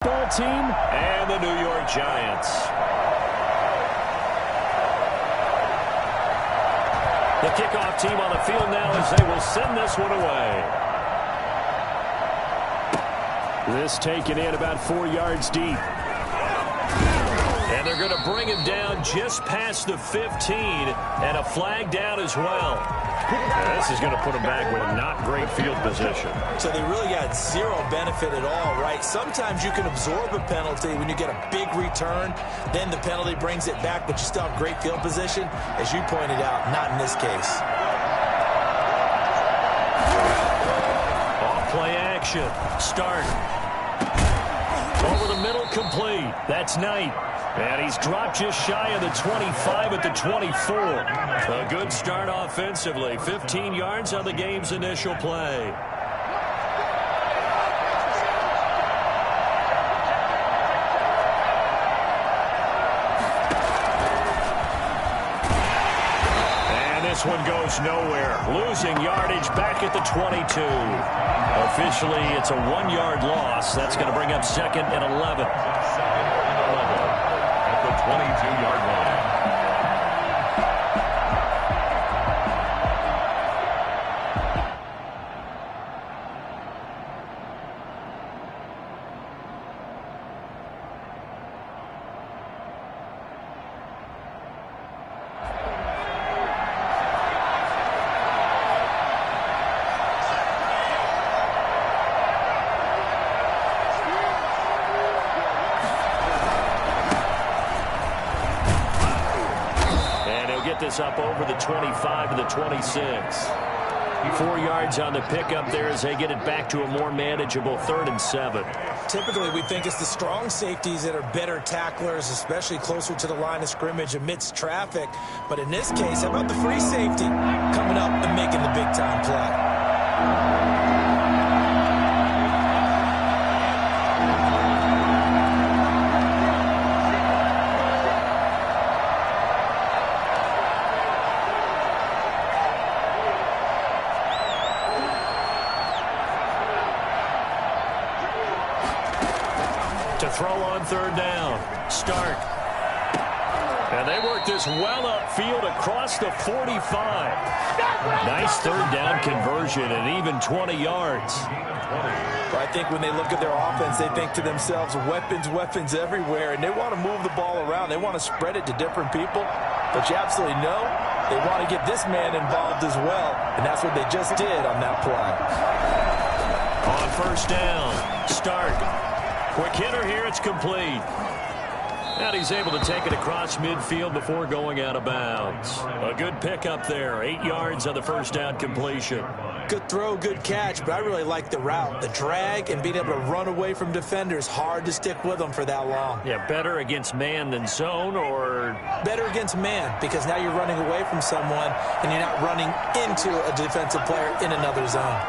Ball team and the New York Giants. The kickoff team on the field now as they will send this one away. This taken in about 4 yards deep. And they're going to bring him down just past the 15, and a flag down as well. This is going to put them back with not great field position. So they really got zero benefit at all, right? Sometimes you can absorb a penalty when you get a big return. Then the penalty brings it back, but you still have great field position. As you pointed out, not in this case. Off-play action. Start. Over the middle, complete. That's Knight. And he's dropped just shy of the 25 at the 24. A good start offensively. 15 yards on the game's initial play. And this one goes nowhere. Losing yardage back at the 22. Officially, it's a 1-yard loss. That's going to bring up 2nd and 11. 22-yard line. This up over the 25 to the 26. 4 yards on the pickup there as they get it back to a more manageable 3rd and 7. Typically, we think it's the strong safeties that are better tacklers, especially closer to the line of scrimmage amidst traffic. But in this case, how about the free safety coming up and making the big-time play? Throw on 3rd down. Start. And they work this well upfield across the 45. Nice 3rd down conversion and even 20 yards. I think when they look at their offense, they think to themselves, weapons, weapons everywhere, and they want to move the ball around. They want to spread it to different people. But you absolutely know they want to get this man involved as well, and that's what they just did on that play. On 1st down. Start. Quick hitter here, it's complete. And he's able to take it across midfield before going out of bounds. A good pickup there, 8 yards on the 1st down completion. Good throw, good catch, but I really like the route. The drag and being able to run away from defenders, hard to stick with them for that long. Yeah, better against man than zone, or? Better against man, because now you're running away from someone and you're not running into a defensive player in another zone.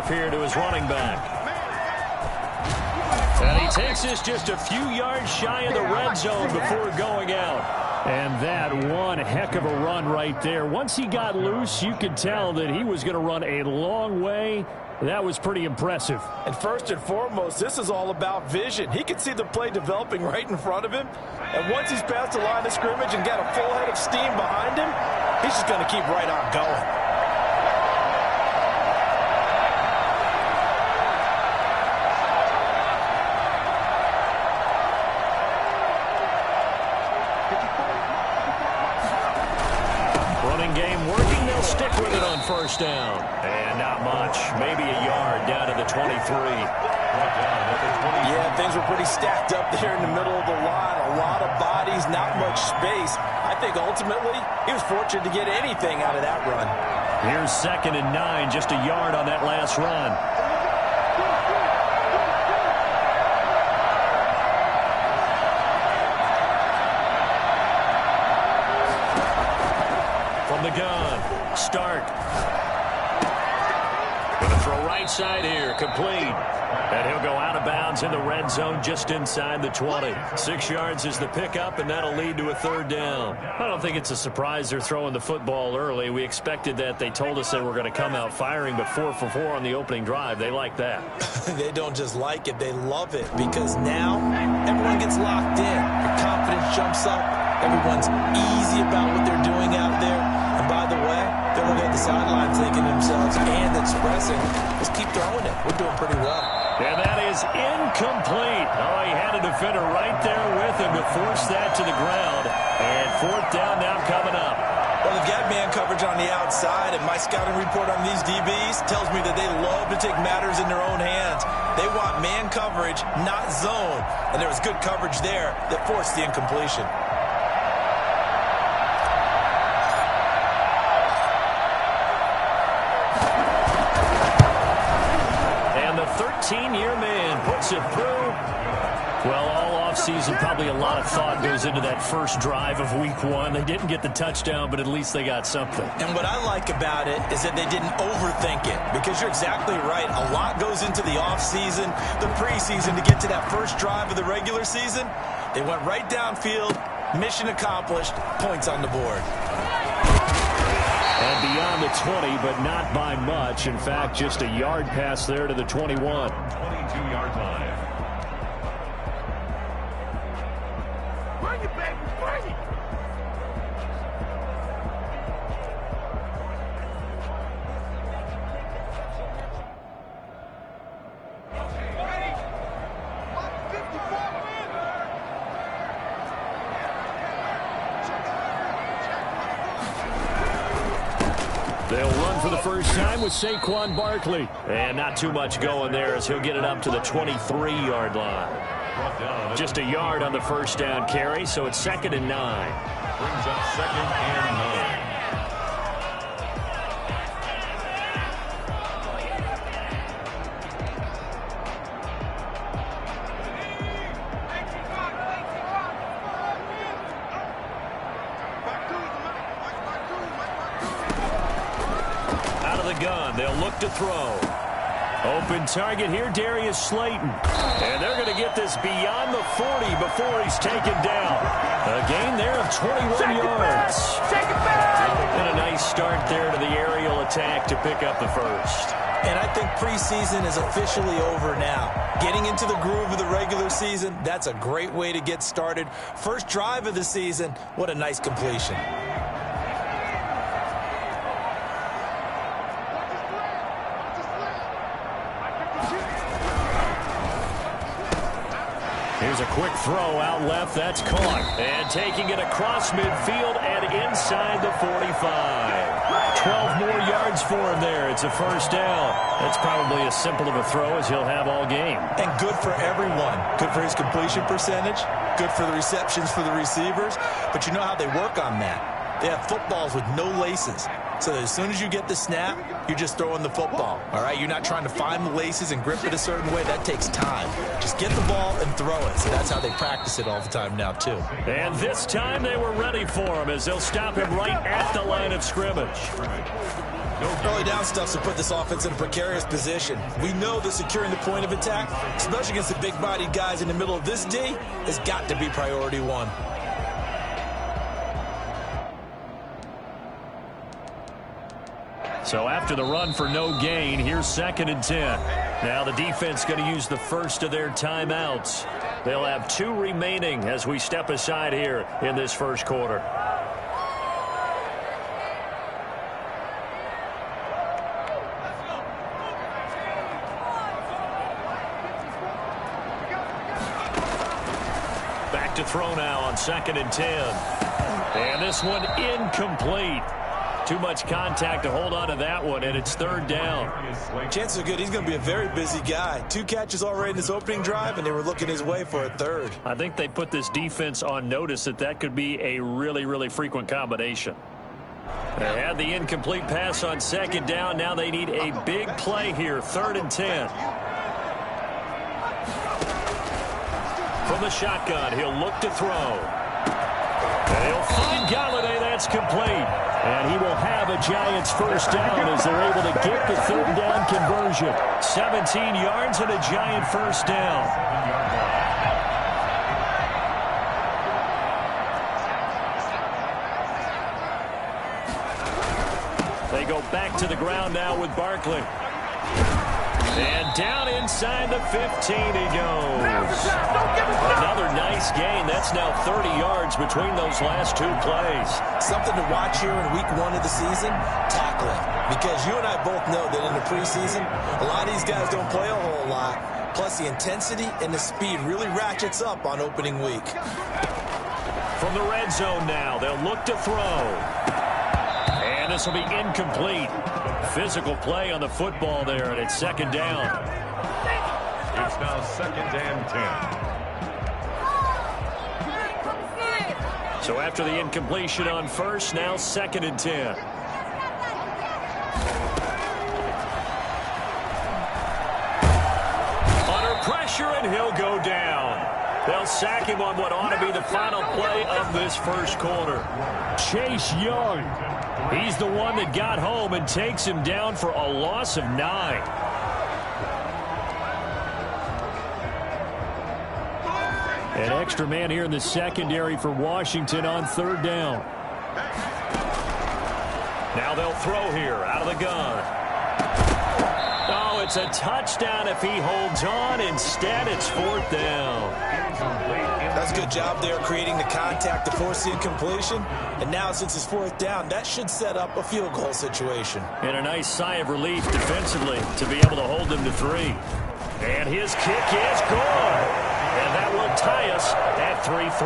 Here to his running back. And he takes this just a few yards shy of the red zone before going out. And that one heck of a run right there. Once he got loose, you could tell that he was going to run a long way. That was pretty impressive. And first and foremost, this is all about vision. He could see the play developing right in front of him. And once he's past the line of scrimmage and got a full head of steam behind him, he's just going to keep right on going. Stick with it on 1st down. And not much. Maybe a yard down to the 23. Yeah, things were pretty stacked up there in the middle of the line. A lot of bodies, not much space. I think ultimately he was fortunate to get anything out of that run. Here's 2nd and 9, just a yard on that last run. From the gun. Start. Going to throw right side here, complete. And he'll go out of bounds in the red zone just inside the 20. 6 yards is the pickup, and that'll lead to a third down. I don't think it's a surprise they're throwing the football early. We expected that. They told us they were going to come out firing, but 4 for 4 on the opening drive. They like that. They don't just like it, they love it, because now everyone gets locked in. Your confidence jumps up. Everyone's easy about what they're doing out there. And by the way, they're looking at the sideline thinking to themselves and expressing, let's keep throwing it. We're doing pretty well. And that is incomplete. Oh, he had a defender right there with him to force that to the ground. And fourth down now coming up. Well, they've got man coverage on the outside, and my scouting report on these DBs tells me that they love to take matters in their own hands. They want man coverage, not zone. And there was good coverage there that forced the incompletion. And the 13-year man puts it through. Well, all offseason, probably a lot of thought goes into that first drive of week 1. They didn't get the touchdown, but at least they got something. And what I like about it is that they didn't overthink it, because you're exactly right. A lot goes into the offseason, the preseason, to get to that first drive of the regular season. They went right downfield, mission accomplished, points on the board. And beyond the 20, but not by much. In fact, just a yard pass there to the 21. 22-yard line. They'll run for the first time with Saquon Barkley. And not too much going there as he'll get it up to the 23-yard line. Just a yard on the first down carry, so it's 2nd and 9. Brings up 2nd and 9. They'll look to throw. Open target here, Darius Slayton. And they're going to get this beyond the 40 before he's taken down. A gain there of 21 yards. And a nice start there to the aerial attack to pick up the first. And I think preseason is officially over now. Getting into the groove of the regular season, that's a great way to get started. First drive of the season, what a nice completion. Here's a quick throw out left. That's caught. And taking it across midfield and inside the 45. 12 more yards for him there. It's a first down. That's probably as simple of a throw as he'll have all game. And good for everyone. Good for his completion percentage. Good for the receptions for the receivers. But you know how they work on that. They have footballs with no laces. So that as soon as you get the snap, you're just throwing the football. All right? You're not trying to find the laces and grip it a certain way. That takes time. Just get the ball and throw it. So that's how they practice it all the time now, too. And this time they were ready for him as they'll stop him right at the line of scrimmage. Early down stuff to put this offense in a precarious position. We know that securing the point of attack, especially against the big-bodied guys in the middle of this D, has got to be priority one. So after the run for no gain, here's 2nd and 10. Now the defense going to use the first of their timeouts. They'll have 2 remaining as we step aside here in this first quarter. Back to throw now on 2nd and 10. And this one incomplete. Too much contact to hold on to that one, and it's 3rd down. Chances are good he's going to be a very busy guy. 2 catches already in this opening drive, and they were looking his way for a 3rd. I think they put this defense on notice that could be a really, really frequent combination. They had the incomplete pass on 2nd down. Now they need a big play here, 3rd and 10. From the shotgun, he'll look to throw. And he'll find Galladay. That's complete. And he will have a the Giants first down as they're able to get the third down conversion. 17 yards and a Giant first down. They go back to the ground now with Barkley. And down inside the 15 he goes. Another nice gain. That's now 30 yards between those last two plays. Something to watch here in week 1 of the season, tackling. Because you and I both know that in the preseason, a lot of these guys don't play a whole lot. Plus the intensity and the speed really ratchets up on opening week. From the red zone now, they'll look to throw. And this will be incomplete. Physical play on the football there, and it's second down. It's now 2nd and 10. So after the incompletion on first, now 2nd and 10. Under pressure, and he'll go down. They'll sack him on what ought to be the final play of this first quarter. Chase Young. He's the one that got home and takes him down for a loss of 9. An extra man here in the secondary for Washington on third down. Now they'll throw here out of the gun. Oh, it's a touchdown if he holds on. Instead, it's 4th down. That's a good job there creating the contact to force the incompletion. And now since it's 4th down, that should set up a field goal situation. And a nice sigh of relief defensively to be able to hold them to 3. And his kick is good. And that will tie us at 3-3.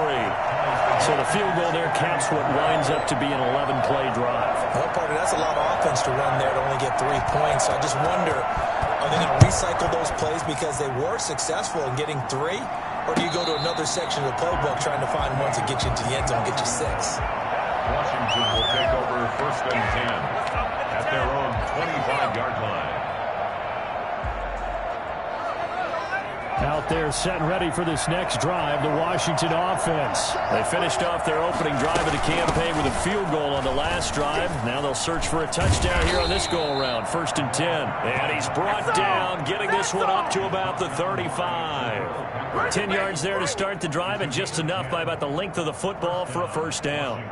So the field goal there caps what winds up to be an 11-play drive. Well, partner, that's a lot of offense to run there to only get 3 points. So I just wonder, are they going to recycle those plays because they were successful in getting 3? Or do you go to another section of the playbook trying to find ones that get you into the end zone, get you 6? Washington will take over 1st and 10 at their own 25-yard line. Out there set and ready for this next drive, the Washington offense. They finished off their opening drive of the campaign with a field goal on the last drive. Now they'll search for a touchdown here on this go-around. 1st and 10. And he's brought down, getting this one up to about the 35. 10 yards there to start the drive, and just enough by about the length of the football for a first down.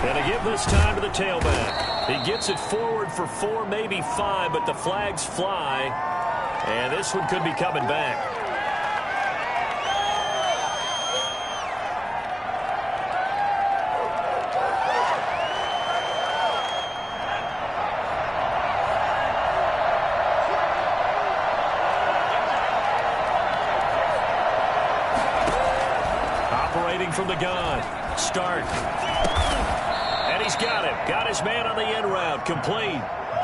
And a give this time to the tailback. He gets it forward for 4, maybe 5, but the flags fly. And this one could be coming back. Operating from the gun. Start. And he's got him. Got his man on the end route. Complete.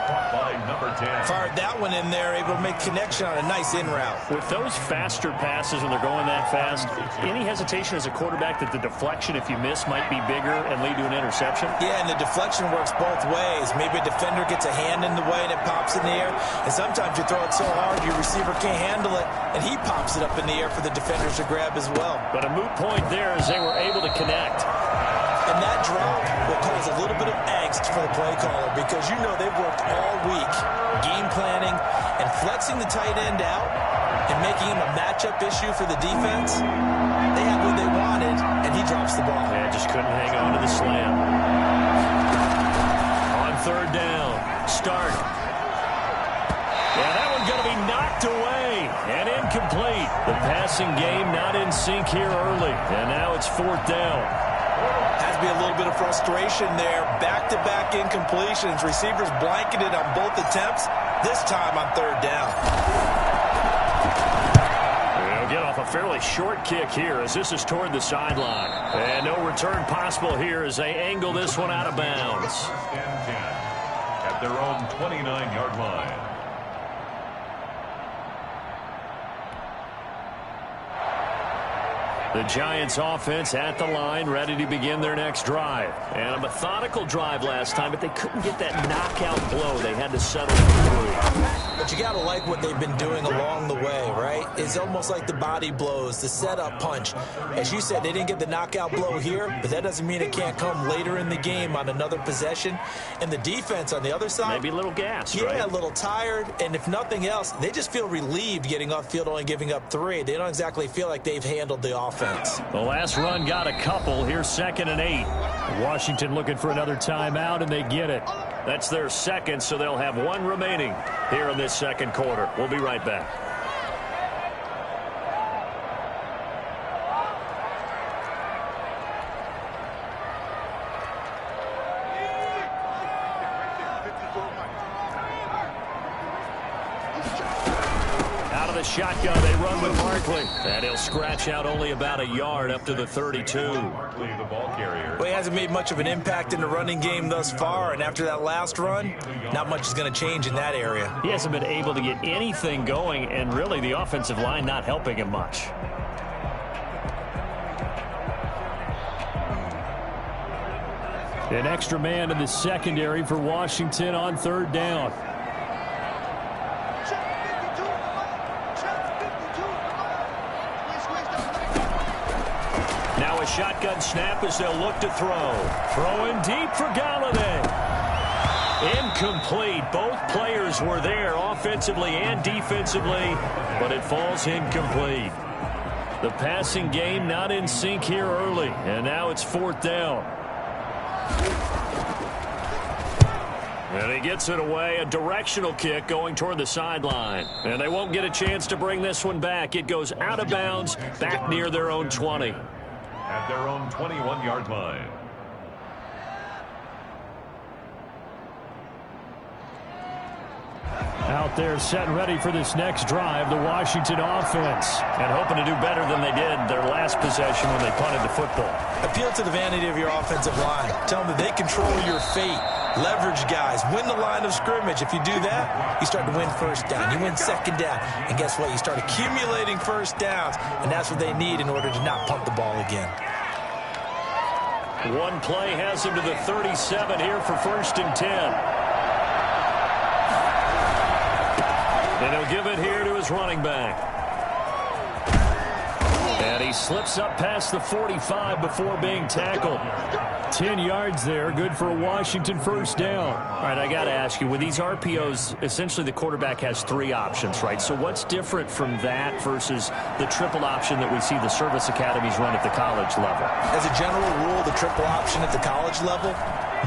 By number 10. Fired that one in there, able to make connection on a nice in route. With those faster passes when they're going that fast, any hesitation as a quarterback that the deflection, if you miss, might be bigger and lead to an interception? Yeah, and the deflection works both ways. Maybe a defender gets a hand in the way and it pops in the air. And sometimes you throw it so hard your receiver can't handle it, and he pops it up in the air for the defenders to grab as well. But a moot point there as they were able to connect. And that drop will cause a little bit of angst for the play caller because you know they've worked all week game planning and flexing the tight end out and making him a matchup issue for the defense. They had what they wanted, and he drops the ball. Yeah, just couldn't hang on to the slam. On third down, start. Yeah, that one's going to be knocked away and incomplete. The passing game not in sync here early, and now it's 4th down. Has to be a little bit of frustration there. Back-to-back incompletions. Receivers blanketed on both attempts, this time on third down. They'll get off a fairly short kick here as this is toward the sideline. And no return possible here as they angle this one out of bounds. 1st and 10 at their own 29-yard line. The Giants offense at the line, ready to begin their next drive. And a methodical drive last time, but they couldn't get that knockout blow. They had to settle for 3. But got to like what they've been doing along the way, right? It's almost like the body blows, the setup punch. As you said, they didn't get the knockout blow here, but that doesn't mean it can't come later in the game on another possession. And the defense on the other side. Maybe a little gas, yeah, right? A little tired. And if nothing else, they just feel relieved getting off field, only giving up 3. They don't exactly feel like they've handled the offense. The last run got a couple. Here's 2nd and 8. Washington looking for another timeout, and they get it. That's their second, so they'll have 1 remaining here in this second quarter. We'll be right back. Out of the shotgun, they run with Barkley. And he'll scratch out only about a yard up to the 32. Barkley, the ball carrier. Well, he hasn't made much of an impact in the running game thus far, and after that last run, not much is going to change in that area. He hasn't been able to get anything going, and really the offensive line not helping him much. An extra man in the secondary for Washington on 3rd down. Now a shotgun snap as they'll look to throw. Throwing deep for Galladay. Incomplete. Both players were there offensively and defensively, but it falls incomplete. The passing game not in sync here early, and now it's 4th down. And he gets it away, a directional kick going toward the sideline. And they won't get a chance to bring this one back. It goes out of bounds, back near their own 20. At their own 21-yard line. Out there set and ready for this next drive, the Washington offense. And hoping to do better than they did their last possession when they punted the football. Appeal to the vanity of your offensive line. Tell them that they control your fate. Leverage guys. Win the line of scrimmage. If you do that, you start to win 1st down. You win 2nd down. And guess what? You start accumulating 1st downs. And that's what they need in order to not punt the ball again. One play has him to the 37 here for 1st and 10. And he'll give it here to his running back. And he slips up past the 45 before being tackled. 10 yards there, good for a Washington 1st down. All right, I got to ask you, with these RPOs, essentially the quarterback has 3 options, right? So what's different from that versus the triple option that we see the service academies run at the college level? As a general rule, the triple option at the college level,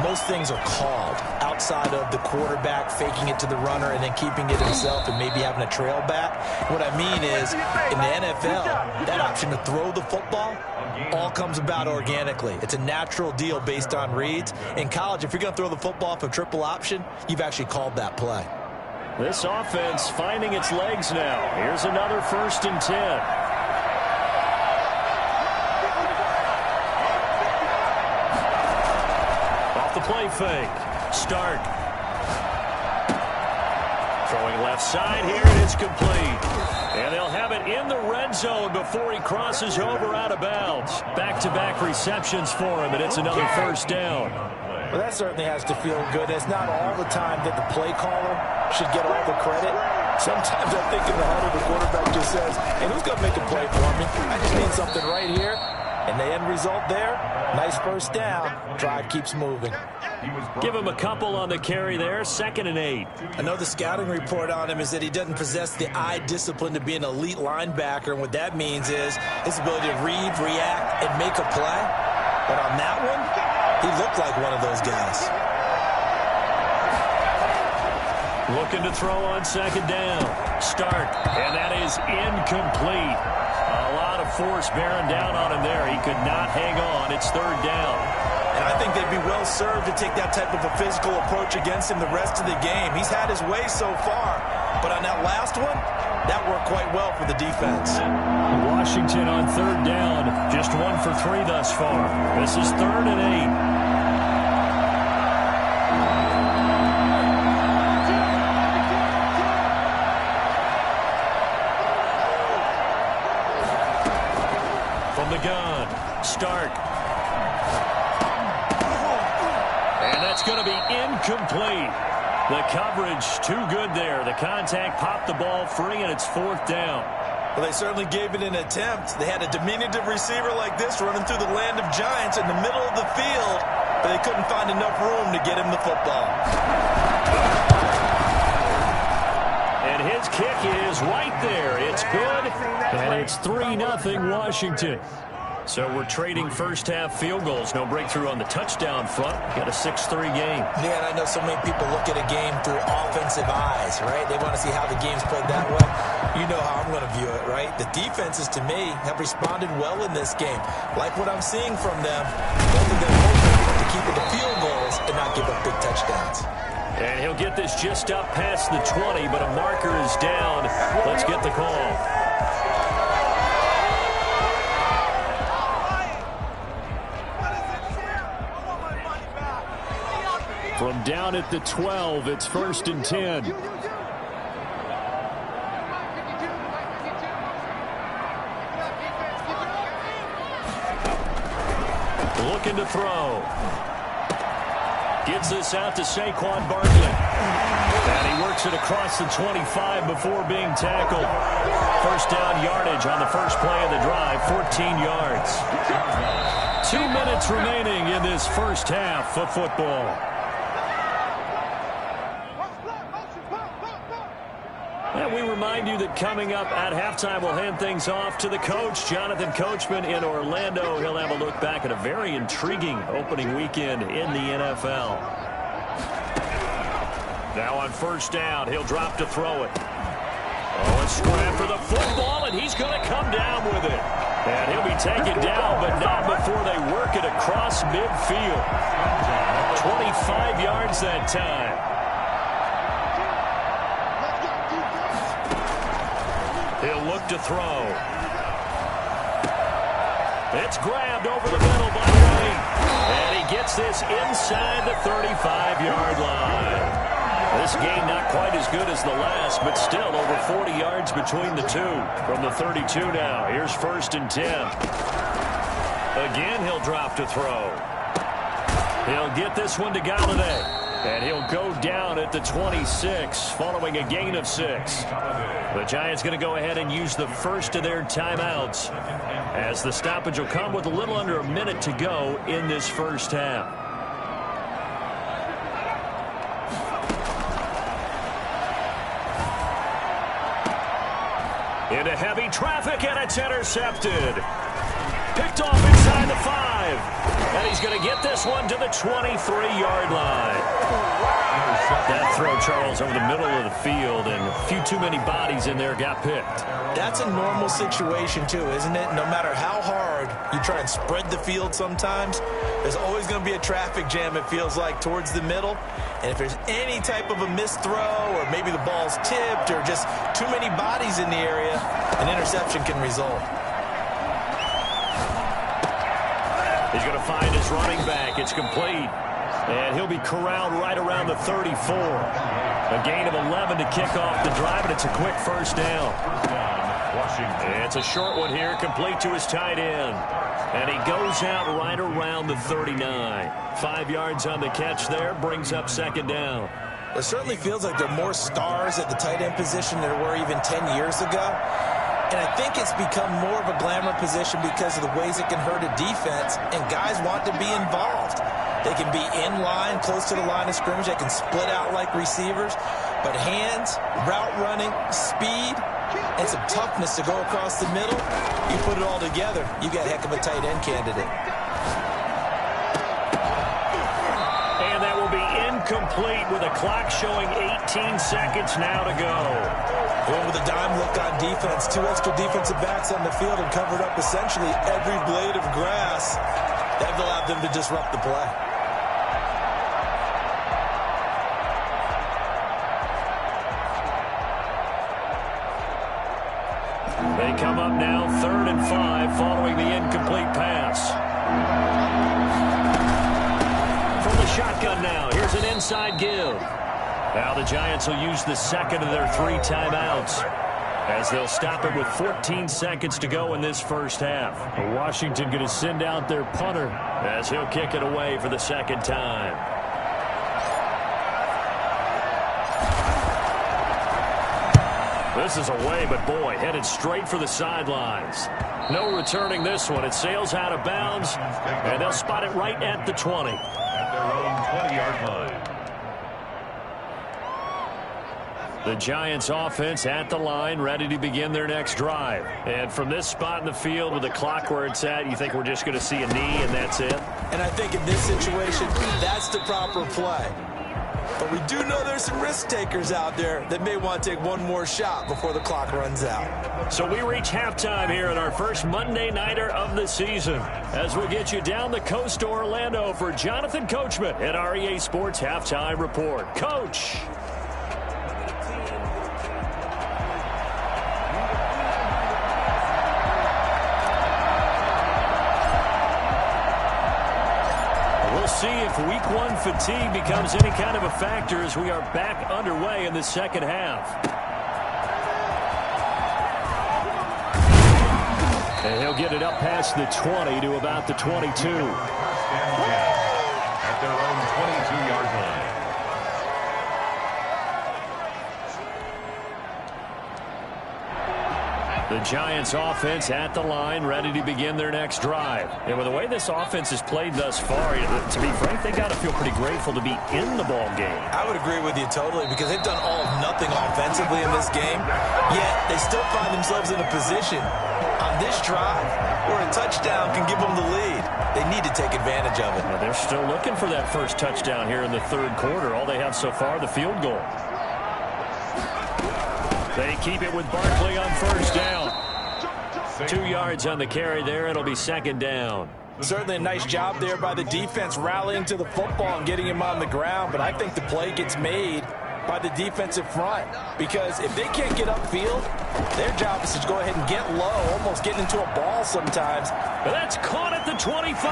most things are called outside of the quarterback faking it to the runner and then keeping it himself and maybe having a trail back. What I mean is, in the NFL, that option to throw the football all comes about organically. It's a natural deal based on reads. In college, if you're going to throw the football off a triple option, you've actually called that play. This offense finding its legs now. Here's another 1st and 10. Off the play fake. Start. Throwing left side here, and it's complete. And they'll have it in the red zone before he crosses over out of bounds. Back-to-back receptions for him, and it's another 1st down. Well, that certainly has to feel good. It's not all the time that the play caller should get all the credit. Sometimes I think in the huddle, the quarterback just says, hey, who's going to make a play for me? I just need something right here. And the end result there, nice 1st down. Drive keeps moving. Give him a couple on the carry there, 2nd and 8. I know the scouting report on him is that he doesn't possess the eye discipline to be an elite linebacker, and what that means is his ability to read, react, and make a play. But on that one, he looked like one of those guys. Looking to throw on 2nd down. Start, and that is incomplete. A lot of force bearing down on him there. He could not hang on. It's 3rd down. And I think they'd be well served to take that type of a physical approach against him the rest of the game. He's had his way so far, but on that last one, that worked quite well for the defense. Washington on 3rd down, just 1 for 3 thus far. This is 3rd and 8. From the gun, Stark. And that's going to be incomplete. The coverage too good there. The contact popped the ball free, and it's 4th down. Well, they certainly gave it an attempt. They had a diminutive receiver like this running through the land of giants in the middle of the field, but they couldn't find enough room to get him the football. And his kick is right there. It's good, and it's 3-0 Washington. So we're trading first-half field goals. No breakthrough on the touchdown front. Got a 6-3 game. Yeah, and I know so many people look at a game through offensive eyes, right? They want to see how the game's played that way. You know how I'm going to view it, right? The defenses, to me, have responded well in this game. Like what I'm seeing from them, both of them hoping to keep it to field goals and not give up big touchdowns. And he'll get this just up past the 20, but a marker is down. Let's get the call. From down at the 12, it's 1st and 10. Looking to throw. Gets this out to Saquon Barkley. And he works it across the 25 before being tackled. First down yardage on the first play of the drive, 14 yards. 2 minutes remaining in this first half of football. And we remind you that coming up at halftime, we'll hand things off to the coach, Jonathan Coachman in Orlando. He'll have a look back at a very intriguing opening weekend in the NFL. Now on first down, he'll drop to throw it. Oh, a scrap for the football, and he's going to come down with it. And he'll be taken down, but not before they work it across midfield. 25 yards that time. He'll look to throw. It's grabbed over the middle by White. And he gets this inside the 35-yard line. This game not quite as good as the last, but still over 40 yards between the two. From the 32 now, here's 1st and 10. Again, he'll drop to throw. He'll get this one to Galladay. And he'll go down at the 26 following a gain of 6. The Giants going to go ahead and use the first of their timeouts as the stoppage will come with a little under a minute to go in this first half. Into heavy traffic, and it's intercepted. Picked off inside the 5. And he's going to get this one to the 23-yard line. That throw, Charles, over the middle of the field, and a few too many bodies in there got picked. That's a normal situation, too, isn't it? No matter how hard you try and spread the field sometimes, there's always going to be a traffic jam, it feels like, towards the middle. And if there's any type of a missed throw, or maybe the ball's tipped, or just too many bodies in the area, an interception can result. He's going to find his running back. It's complete. And he'll be corralled right around the 34. A gain of 11 to kick off the drive, and it's a quick first down. It's a short one here, complete to his tight end. And he goes out right around the 39. 5 yards on the catch there, brings up 2nd down. It certainly feels like there are more stars at the tight end position than there were even 10 years ago. And I think it's become more of a glamour position because of the ways it can hurt a defense, and guys want to be involved. They can be in line, close to the line of scrimmage. They can split out like receivers. But hands, route running, speed, and some toughness to go across the middle, you put it all together, you got a heck of a tight end candidate. And that will be incomplete with a clock showing 18 seconds now to go. Going with a dime look on defense. 2 extra defensive backs on the field and covered up essentially every blade of grass. That allowed them to disrupt the play. They come up now 3rd and 5 following the incomplete pass. From the shotgun now, here's an inside give. Now the Giants will use the second of their 3 timeouts as they'll stop it with 14 seconds to go in this first half. Washington going to send out their punter as he'll kick it away for the second time. This is away, but boy, headed straight for the sidelines. No returning this one. It sails out of bounds, and they'll spot it right at the 20. At their own 20-yard line. The Giants offense at the line, ready to begin their next drive. And from this spot in the field with the clock where it's at, you think we're just going to see a knee and that's it? And I think in this situation, that's the proper play. But we do know there's some risk takers out there that may want to take one more shot before the clock runs out. So we reach halftime here in our first Monday Nighter of the season as we get you down the coast to Orlando for Jonathan Coachman at REA Sports Halftime Report. Coach! See if week one fatigue becomes any kind of a factor as we are back underway in the second half. And he'll get it up past the 20 to about the 22. At their own 22-yard line. The Giants offense at the line, ready to begin their next drive. And with the way this offense has played thus far, to be frank, they got to feel pretty grateful to be in the ball game. I would agree with you totally because they've done all of nothing offensively in this game, yet they still find themselves in a position on this drive where a touchdown can give them the lead. They need to take advantage of it. Well, they're still looking for that first touchdown here in the third quarter. All they have so far, the field goal. They keep it with Barkley on first down. 2 yards on the carry there. It'll be second down. Certainly a nice job there by the defense rallying to the football and getting him on the ground. But I think the play gets made by the defensive front because if they can't get upfield, their job is to go ahead and get low, almost getting into a ball sometimes. But that's caught at the 25.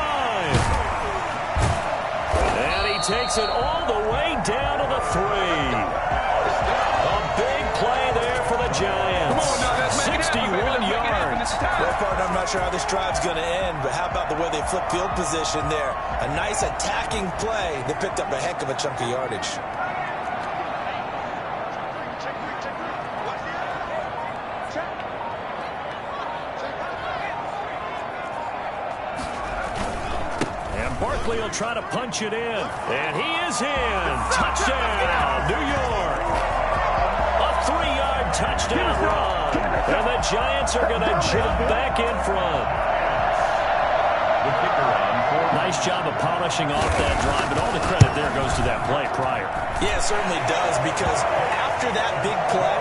And he takes it all the way down to the 3. Big play there for the Giants. 61 yards. Well, partner, I'm not sure how this drive's going to end, but how about the way they flip field position there? A nice attacking play that picked up a heck of a chunk of yardage. And Barkley will try to punch it in. And he is in. Touchdown, New York. 3-yard touchdown run. And the Giants are going to jump back in front. Nice job of polishing off that drive, but all the credit there goes to that play prior. Yeah, it certainly does, because after that big play,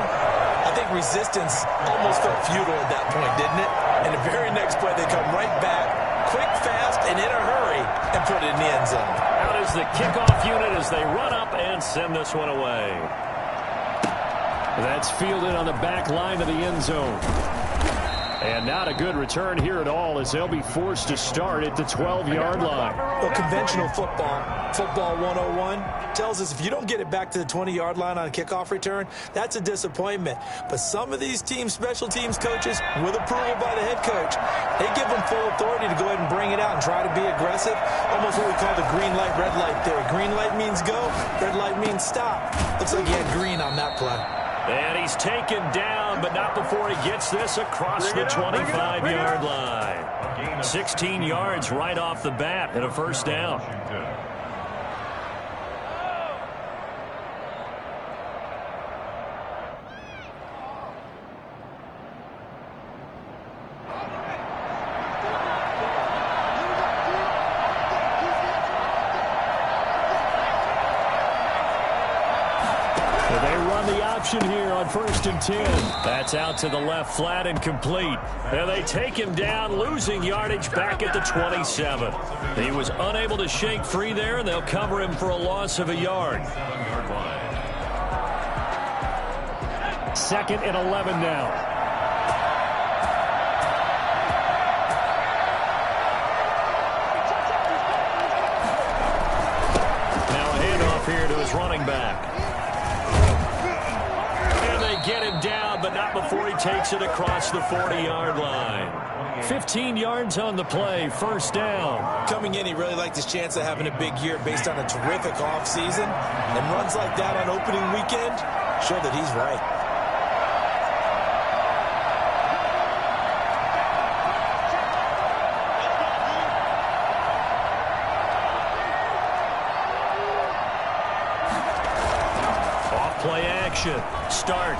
I think resistance almost felt futile at that point, didn't it? And the very next play, they come right back, quick, fast, and in a hurry, and put it in the end zone. Out is the kickoff unit as they run up and send this one away. That's fielded on the back line of the end zone. And not a good return here at all as they'll be forced to start at the 12-yard line. Well, conventional football 101, tells us if you don't get it back to the 20-yard line on a kickoff return, that's a disappointment. But some of these teams, special teams coaches, with approval by the head coach, they give them full authority to go ahead and bring it out and try to be aggressive. Almost what we call the green light, red light theory. Green light means go, red light means stop. Looks like he had green on that play. And he's taken down, but not before he gets this across the 25-yard line. 16 yards right off the bat and a first down. Here on 1st and 10. That's out to the left flat and complete. And they take him down, losing yardage back at the 27. He was unable to shake free there, and they'll cover him for a loss of a yard. 2nd and 11 now. Now a handoff here to his running back. Get him down, but not before he takes it across the 40-yard line. 15 yards on the play, first down. Coming in, he really liked his chance of having a big year based on a terrific offseason. And runs like that on opening weekend show that he's right. Start.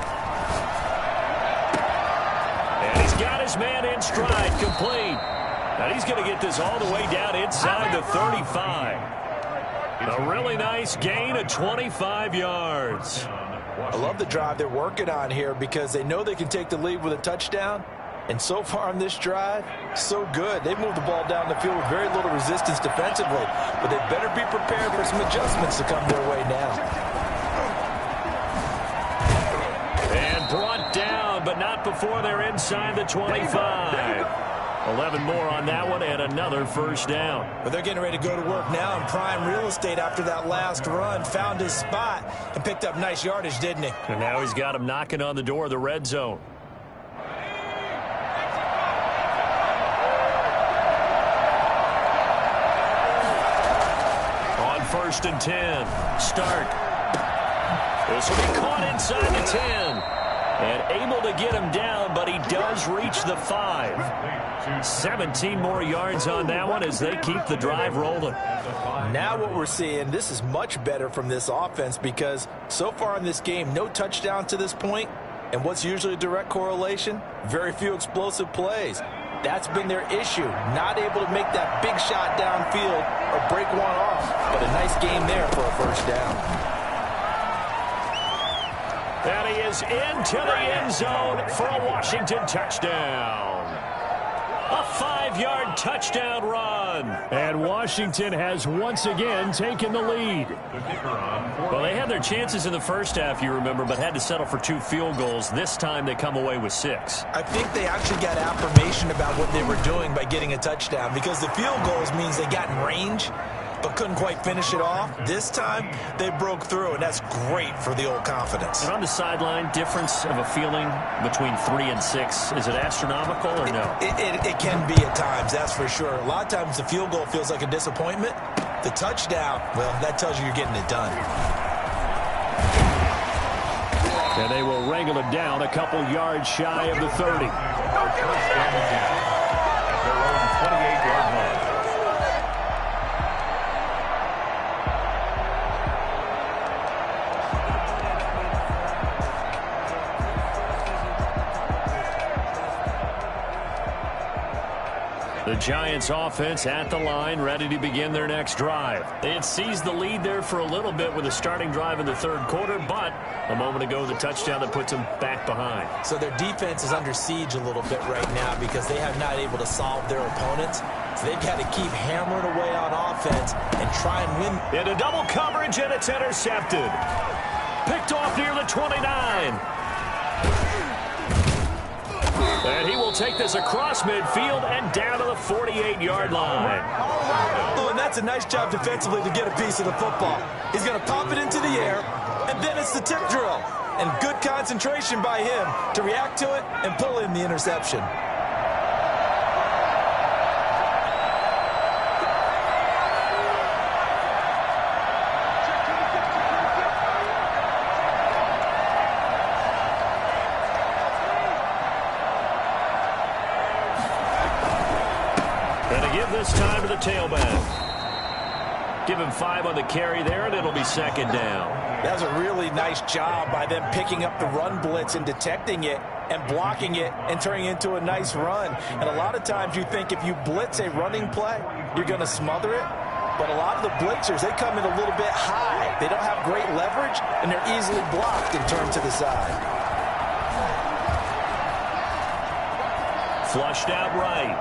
And he's got his man in stride, complete. And he's going to get this all the way down inside the 35. A really nice gain of 25 yards. I love the drive they're working on here because they know they can take the lead with a touchdown. And so far on this drive, so good. They've moved the ball down the field with very little resistance defensively. But they better be prepared for some adjustments to come their way now. And brought down, but not before they're inside the 25. 11 more on that one and another first down. But they're getting ready to go to work now in prime real estate after that last run. Found his spot and picked up nice yardage, didn't he? And now he's got him knocking on the door of the red zone. On 1st and 10. Start. This will be caught inside the 10. And able to get him down, but he does reach the 5. 17 more yards on that one as they keep the drive rolling. Now what we're seeing, this is much better from this offense because so far in this game, no touchdown to this point. And what's usually a direct correlation? Very few explosive plays. That's been their issue. Not able to make that big shot downfield or break one off. But a nice game there for a first down. And he is into the end zone for a Washington touchdown. A 5-yard touchdown run. And Washington has once again taken the lead. Well, they had their chances in the first half, you remember, but had to settle for 2 field goals. This time they come away with 6. I think they actually got affirmation about what they were doing by getting a touchdown because the field goals means they got in range but couldn't quite finish it off. This time, they broke through, and that's great for the old confidence. And on the sideline, difference of a feeling between 3 and 6, is it astronomical or no? It can be at times, that's for sure. A lot of times the field goal feels like a disappointment. The touchdown, well, that tells you you're getting it done. And they will wrangle it down a couple yards shy of the 30. At their own 28-yard line. The Giants offense at the line, ready to begin their next drive. They had seized the lead there for a little bit with a starting drive in the 3rd quarter, but a moment ago, the touchdown that puts them back behind. So their defense is under siege a little bit right now because they have not able to solve their opponents. So they've got to keep hammering away on offense and try and win. Into double coverage, and it's intercepted. Picked off near the 29. And he will take this across midfield and down to the 48-yard line. Oh, and that's a nice job defensively to get a piece of the football. He's going to pop it into the air, and then it's the tip drill. And good concentration by him to react to it and pull in the interception. This time to the tailback. Give him 5 on the carry there, and it'll be 2nd down. That was a really nice job by them picking up the run blitz and detecting it and blocking it and turning it into a nice run. And a lot of times you think if you blitz a running play, you're going to smother it. But a lot of the blitzers, they come in a little bit high. They don't have great leverage, and they're easily blocked and turned to the side. Flushed out right.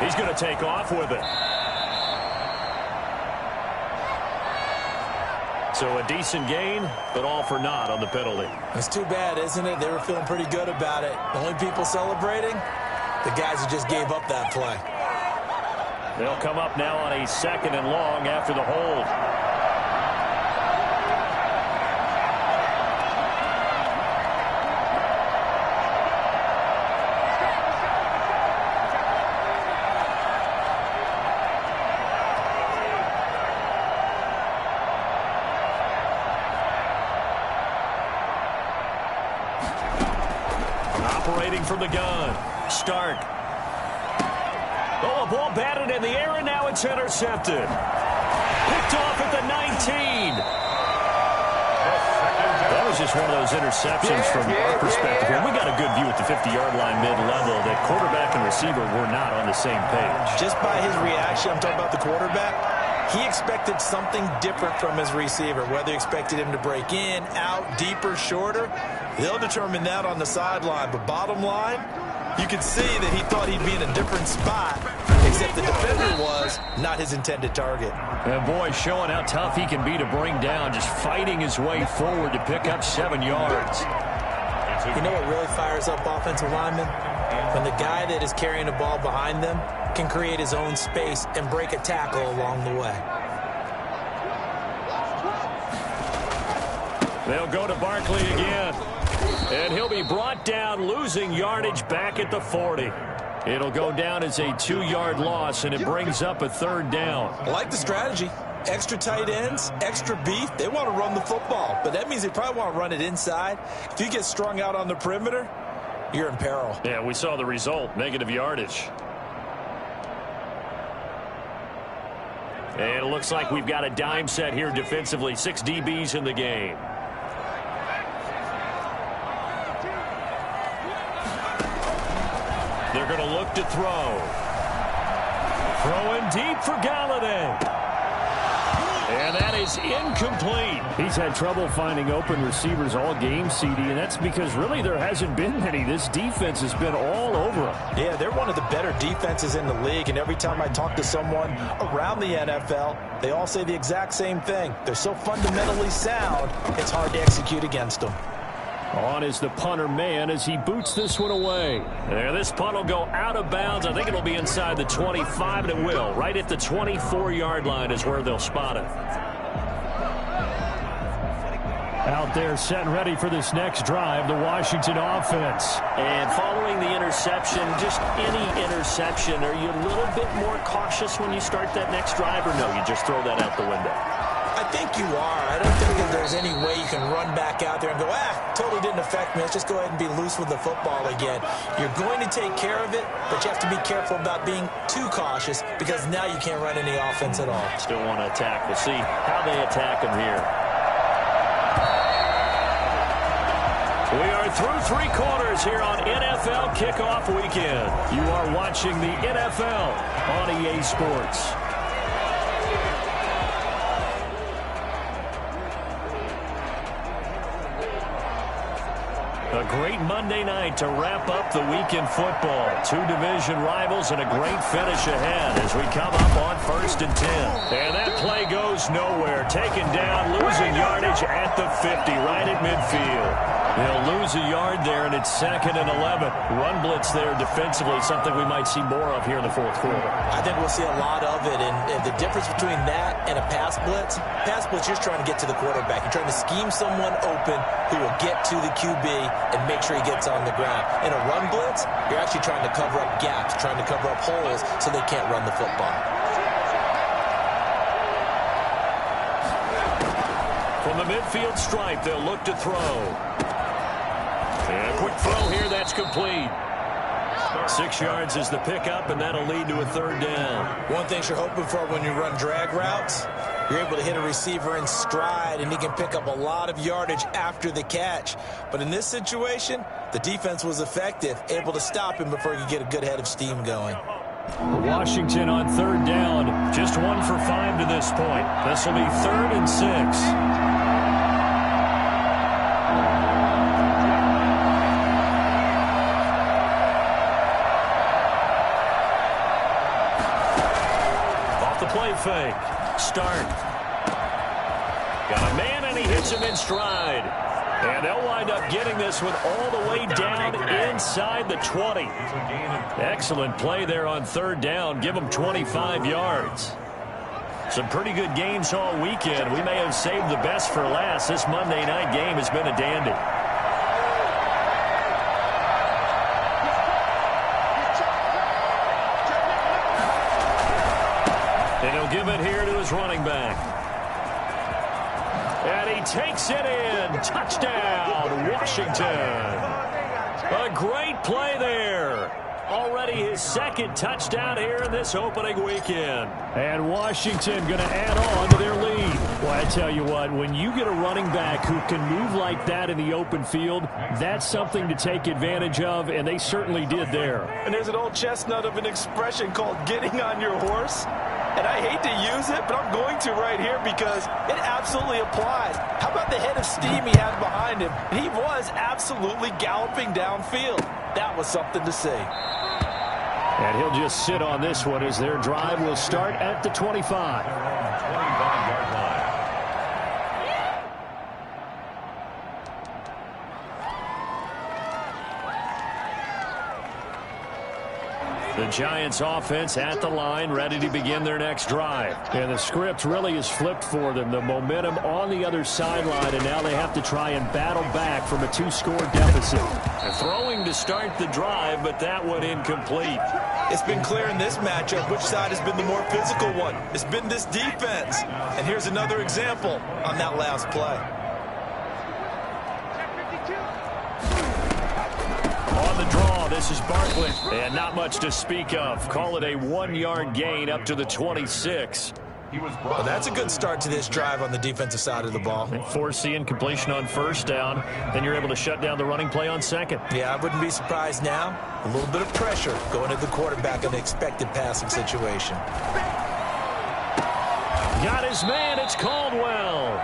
He's going to take off with it. So a decent gain, but all for naught on the penalty. It's too bad, isn't it? They were feeling pretty good about it. The only people celebrating, the guys who just gave up that play. They'll come up now on a 2nd and long after the hold. Operating from the gun. Start. Oh, a ball batted in the air, and now it's intercepted. Picked off at the 19. That was just one of those interceptions from our perspective here. We got a good view at the 50-yard line mid-level that quarterback and receiver were not on the same page. Just by his reaction, I'm talking about the quarterback, he expected something different from his receiver. Whether he expected him to break in, out, deeper, shorter, they'll determine that on the sideline. But bottom line, you could see that he thought he'd be in a different spot, except the defender was not his intended target. And boy, showing how tough he can be to bring down, just fighting his way forward to pick up 7 yards. You know what really fires up offensive linemen? When the guy that is carrying the ball behind them can create his own space and break a tackle along the way. They'll go to Barkley again. And he'll be brought down, losing yardage back at the 40. It'll go down as a 2-yard loss, and it brings up a 3rd down. I like the strategy. Extra tight ends, extra beef. They want to run the football, but that means they probably want to run it inside. If you get strung out on the perimeter, you're in peril. Yeah, we saw the result, negative yardage. And it looks like we've got a dime set here defensively. 6 DBs in the game. They're going to look to throw. Throwing deep for Galladay. And that is incomplete. He's had trouble finding open receivers all game, CD, and that's because really there hasn't been many. This defense has been all over them. Yeah, they're one of the better defenses in the league, and every time I talk to someone around the NFL, they all say the exact same thing. They're so fundamentally sound, it's hard to execute against them. On is the punter man as he boots this one away. There, this punt will go out of bounds. I think it'll be inside the 25, and it will. Right at the 24-yard line is where they'll spot it. Out there set and ready for this next drive, the Washington offense. And following the interception, just any interception, are you a little bit more cautious when you start that next drive, or no, you just throw that out the window? I think you are. I don't think that there's any way you can run back out there and go, totally didn't affect me. Let's just go ahead and be loose with the football again. You're going to take care of it, but you have to be careful about being too cautious because now you can't run any offense at all. Still want to attack. We'll see how they attack them here. We are through 3 quarters here on NFL Kickoff Weekend. You are watching the NFL on EA Sports. A great Monday night to wrap up the weekend football. 2 division rivals and a great finish ahead as we come up on 1st and 10. And that play goes nowhere. Taken down, losing yardage at the 50, right at midfield. They'll lose a yard there, and it's 2nd and 11. Run blitz there defensively, something we might see more of here in the 4th quarter. I think we'll see a lot of it, and the difference between that and a pass blitz, you're just trying to get to the quarterback. You're trying to scheme someone open who will get to the QB and make sure he gets on the ground. In a run blitz, you're actually trying to cover up gaps, trying to cover up holes so they can't run the football. From the midfield stripe, they'll look to throw. And a quick throw here, that's complete. 6 yards is the pickup, and that'll lead to a 3rd down. One thing you're hoping for when you run drag routes, you're able to hit a receiver in stride, and he can pick up a lot of yardage after the catch. But in this situation, the defense was effective, able to stop him before he could get a good head of steam going. Washington on 3rd down, just 1 for 5 to this point. This will be 3rd and 6. Play fake. Start. Got a man, and he hits him in stride. And they'll wind up getting this one all the way down inside the 20. Excellent play there on 3rd down. Give them 25 yards. Some pretty good games all weekend. We may have saved the best for last. This Monday night game has been a dandy. And he'll give it here to his running back. And he takes it in. Touchdown, Washington. A great play there. Already his second touchdown here in this opening weekend. And Washington going to add on to their lead. Well, I tell you what, when you get a running back who can move like that in the open field, that's something to take advantage of, and they certainly did there. And there's an old chestnut of an expression called getting on your horse. And I hate to use it, but I'm going to right here because it absolutely applies. How about the head of steam he had behind him? He was absolutely galloping downfield. That was something to see. And he'll just sit on this one as their drive will start at the 25. 25-yard line. The Giants offense at the line, ready to begin their next drive. And the script really is flipped for them. The momentum on the other sideline, and now they have to try and battle back from a two-score deficit. And throwing to start the drive, but that one incomplete. It's been clear in this matchup which side has been the more physical one. It's been this defense. And here's another example on that last play. On the draw, this is Barkley. And not much to speak of. Call it a 1-yard gain up to the 26. Well, that's a good start to this drive on the defensive side of the ball. Force the incompletion on first down. Then you're able to shut down the running play on second. Yeah, I wouldn't be surprised now. A little bit of pressure going at the quarterback in the expected passing situation. Got his man. It's Caldwell.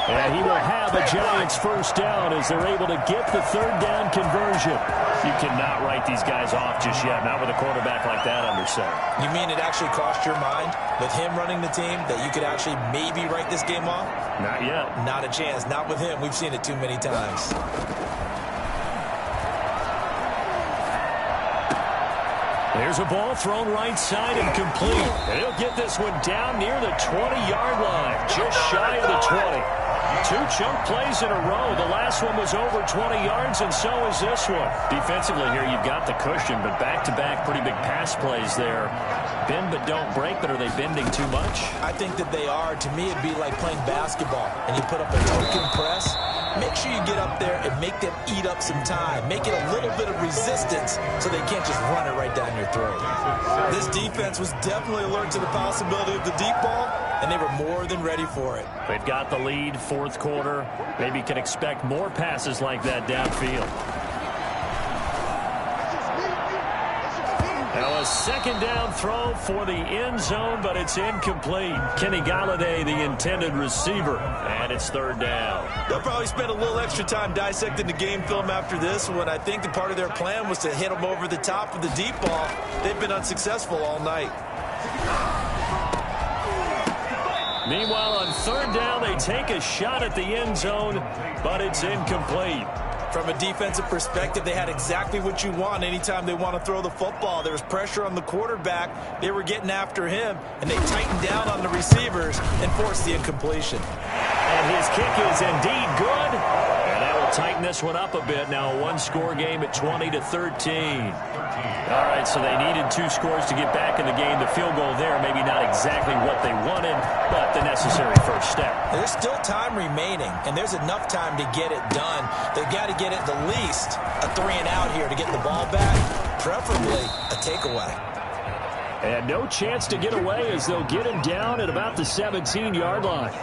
And he will have a Giants first down as they're able to get the third down conversion. You cannot write these guys off just yet, not with a quarterback like that under center. You mean it actually crossed your mind with him running the team that you could actually maybe write this game off? Not yet. Not a chance. Not with him. We've seen it too many times. There's a ball thrown right side and complete. And he'll get this one down near the 20-yard line, just shy of the 20. Two chunk plays in a row. The last one was over 20 yards, and so is this one. Defensively here, you've got the cushion, but back-to-back pretty big pass plays there. Bend but don't break, but are they bending too much? I think that they are. To me, it'd be like playing basketball, and you put up a token press. Make sure you get up there and make them eat up some time. Make it a little bit of resistance so they can't just run it right down your throat. This defense was definitely alert to the possibility of the deep ball, and they were more than ready for it. They've got the lead, fourth quarter. Maybe can expect more passes like that downfield. Now a second down throw for the end zone, but it's incomplete. Kenny Galladay, the intended receiver, and it's third down. They'll probably spend a little extra time dissecting the game film after this one. I think that part of their plan was to hit them over the top of the deep ball. They've been unsuccessful all night. Meanwhile, on third down, they take a shot at the end zone, but it's incomplete. From a defensive perspective, they had exactly what you want anytime they want to throw the football. There was pressure on the quarterback. They were getting after him, and they tightened down on the receivers and forced the incompletion. And his kick is indeed good. And that will tighten this one up a bit. Now a one-score game at 20-13. All right, so they needed two scores to get back in the game. The field goal there, maybe not exactly what they wanted, but the necessary first step. There's still time remaining, and there's enough time to get it done. They've got to get at the least a 3-and-out here to get the ball back, preferably a takeaway. And no chance to get away as they'll get him down at about the 17-yard line.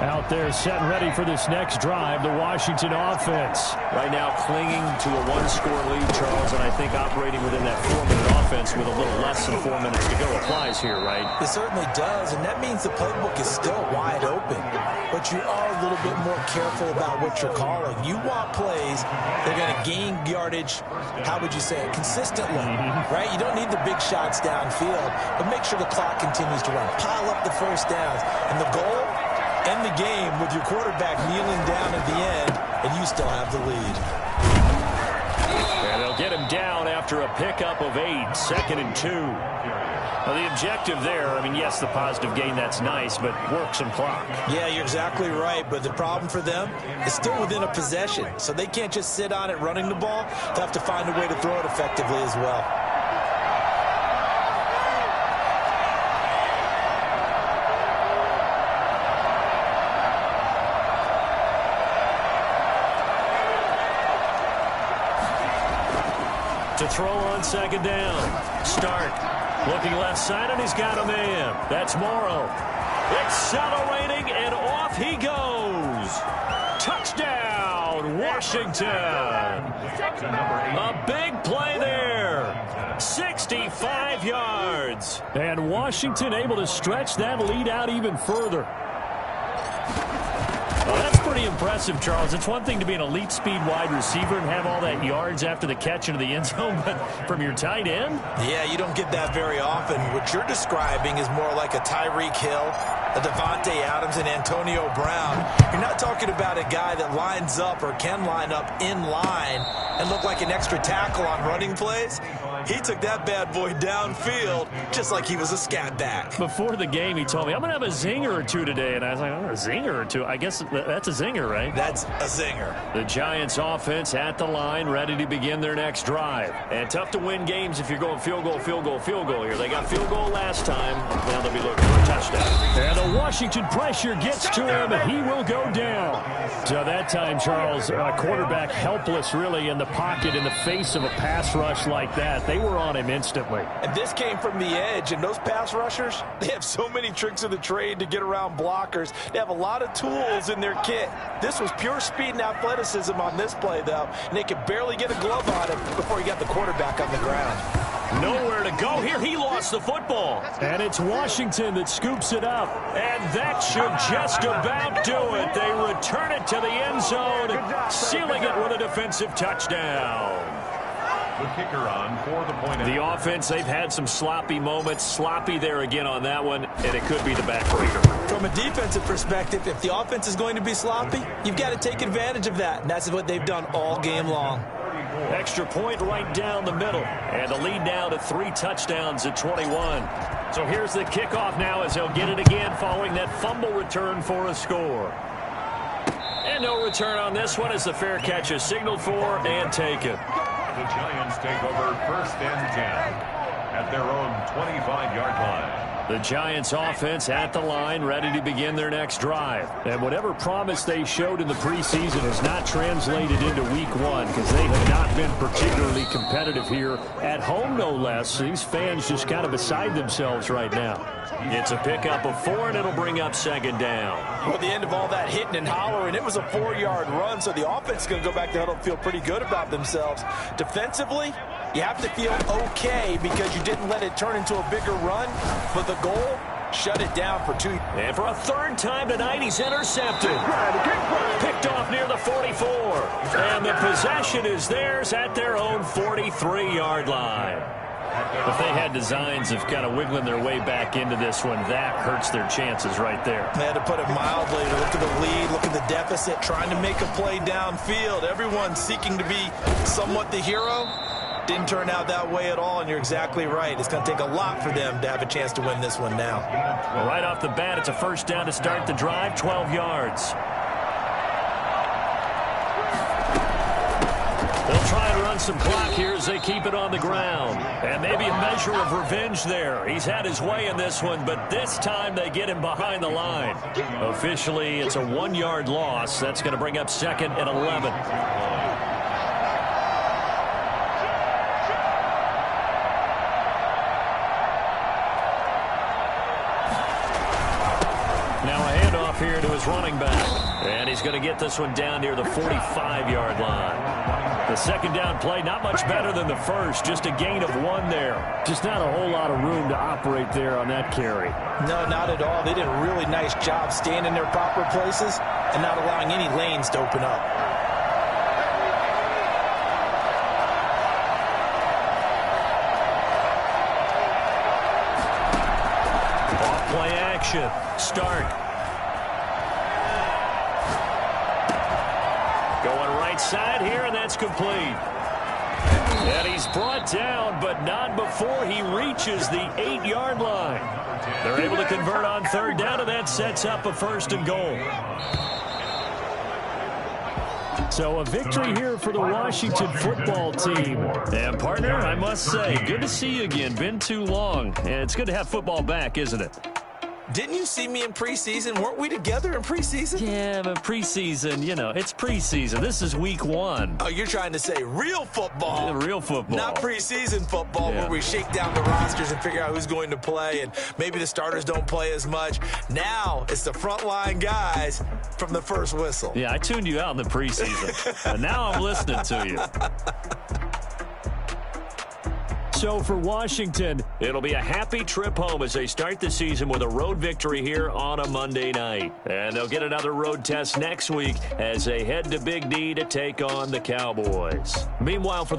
Out there set and ready for this next drive, the Washington offense. Right now clinging to a one-score lead, Charles, and I think operating within that 4-minute offense with a little less than 4 minutes to go applies here, right? It certainly does, and that means the playbook is still wide open. But you are a little bit more careful about what you're calling. You want plays that are going to gain yardage, how would you say it, consistently, right? You don't need the big shots downfield, but make sure the clock continues to run. Pile up the first downs, and the goal, end the game with your quarterback kneeling down at the end, and you still have the lead. And they'll get him down after a pickup of 8, 2nd and 2. Now, the objective there, I mean, yes, the positive gain, that's nice, but work some clock. Yeah, you're exactly right, but the problem for them is still within a possession, so they can't just sit on it running the ball. They have to find a way to throw it effectively as well. To throw on second down. Stark looking left side, and he's got a man. That's Morrow. Accelerating, and off he goes. Touchdown, Washington. A big play there. 65 yards. And Washington able to stretch that lead out even further. Well, that's pretty impressive, Charles. It's one thing to be an elite speed wide receiver and have all that yards after the catch into the end zone, but from your tight end? Yeah, you don't get that very often. What you're describing is more like a Tyreek Hill, a Devontae Adams, and Antonio Brown. You're not talking about a guy that lines up or can line up in line and look like an extra tackle on running plays. He took that bad boy downfield just like he was a scat back. Before the game, he told me, I'm going to have a zinger or two today. And I was like, oh, a zinger or two? I guess that's a zinger, right? That's a zinger. The Giants offense at the line, ready to begin their next drive. And tough to win games if you're going field goal, field goal, field goal here. They got field goal last time. Now they'll be looking for a touchdown. And the Washington pressure gets to him, and he will go down. So that time, Charles, quarterback helpless really in the pocket in the face of a pass rush like that. They were on him instantly. And this came from the edge, and those pass rushers, they have so many tricks of the trade to get around blockers. They have a lot of tools in their kit. This was pure speed and athleticism on this play, though, and they could barely get a glove on him before he got the quarterback on the ground. Nowhere to go here. He lost the football. And it's Washington that scoops it up. And that should just about do it. They return it to the end zone, sealing it with a defensive touchdown. The kicker on for the point. The offense, they've had some sloppy moments. Sloppy there again on that one, and it could be the backbreaker. From a defensive perspective, if the offense is going to be sloppy, you've got to take advantage of that. And that's what they've done all game long. Extra point right down the middle. And the lead now to 3 touchdowns at 21. So here's the kickoff now as they'll get it again following that fumble return for a score. And no return on this one as the fair catch is signaled for and taken. The Giants take over 1st and 10 at their own 25-yard line. The Giants offense at the line, ready to begin their next drive. And whatever promise they showed in the preseason has not translated into week 1 because they have not been particularly competitive here at home, no less. These fans just kind of beside themselves right now. It's a pickup of 4, and it'll bring up 2nd down. Well, at the end of all that hitting and hollering, it was a 4-yard run, so the offense is going to go back to huddle and feel pretty good about themselves. Defensively, you have to feel okay because you didn't let it turn into a bigger run, but the goal, shut it down for 2. And for a 3rd time tonight, he's intercepted. Picked off near the 44. And the possession is theirs at their own 43-yard line. If they had designs of kind of wiggling their way back into this one, that hurts their chances right there. They had to put it mildly. Look at the lead, look at the deficit, trying to make a play downfield. Everyone seeking to be somewhat the hero. Didn't turn out that way at all, and you're exactly right. It's going to take a lot for them to have a chance to win this one now. Well, right off the bat, it's a 1st down to start the drive, 12 yards. They'll try and run some clock here as they keep it on the ground. And maybe a measure of revenge there. He's had his way in this one, but this time they get him behind the line. Officially, it's a 1-yard loss. That's going to bring up 2nd and 11. Here to his running back. And he's going to get this one down near the 45-yard line. The 2nd down play, not much better than the first. Just a gain of 1 there. Just not a whole lot of room to operate there on that carry. No, not at all. They did a really nice job staying in their proper places and not allowing any lanes to open up. Off-play action. Start. Side here, and that's complete. And he's brought down, but not before he reaches the 8-yard line. They're able to convert on 3rd down, and that sets up a 1st and goal. So a victory here for the Washington football team. And partner, I must say, good to see you again. Been too long. And it's good to have football back, isn't it? Didn't you see me in preseason? Weren't we together in preseason? Yeah, but preseason, it's preseason. This is week 1. Oh, you're trying to say real football. Yeah, real football. Not preseason football where we shake down the rosters and figure out who's going to play, and maybe the starters don't play as much. Now it's the frontline guys from the first whistle. Yeah, I tuned you out in the preseason. And now I'm listening to you. So for Washington, it'll be a happy trip home as they start the season with a road victory here on a Monday night. And they'll get another road test next week as they head to Big D to take on the Cowboys. Meanwhile, for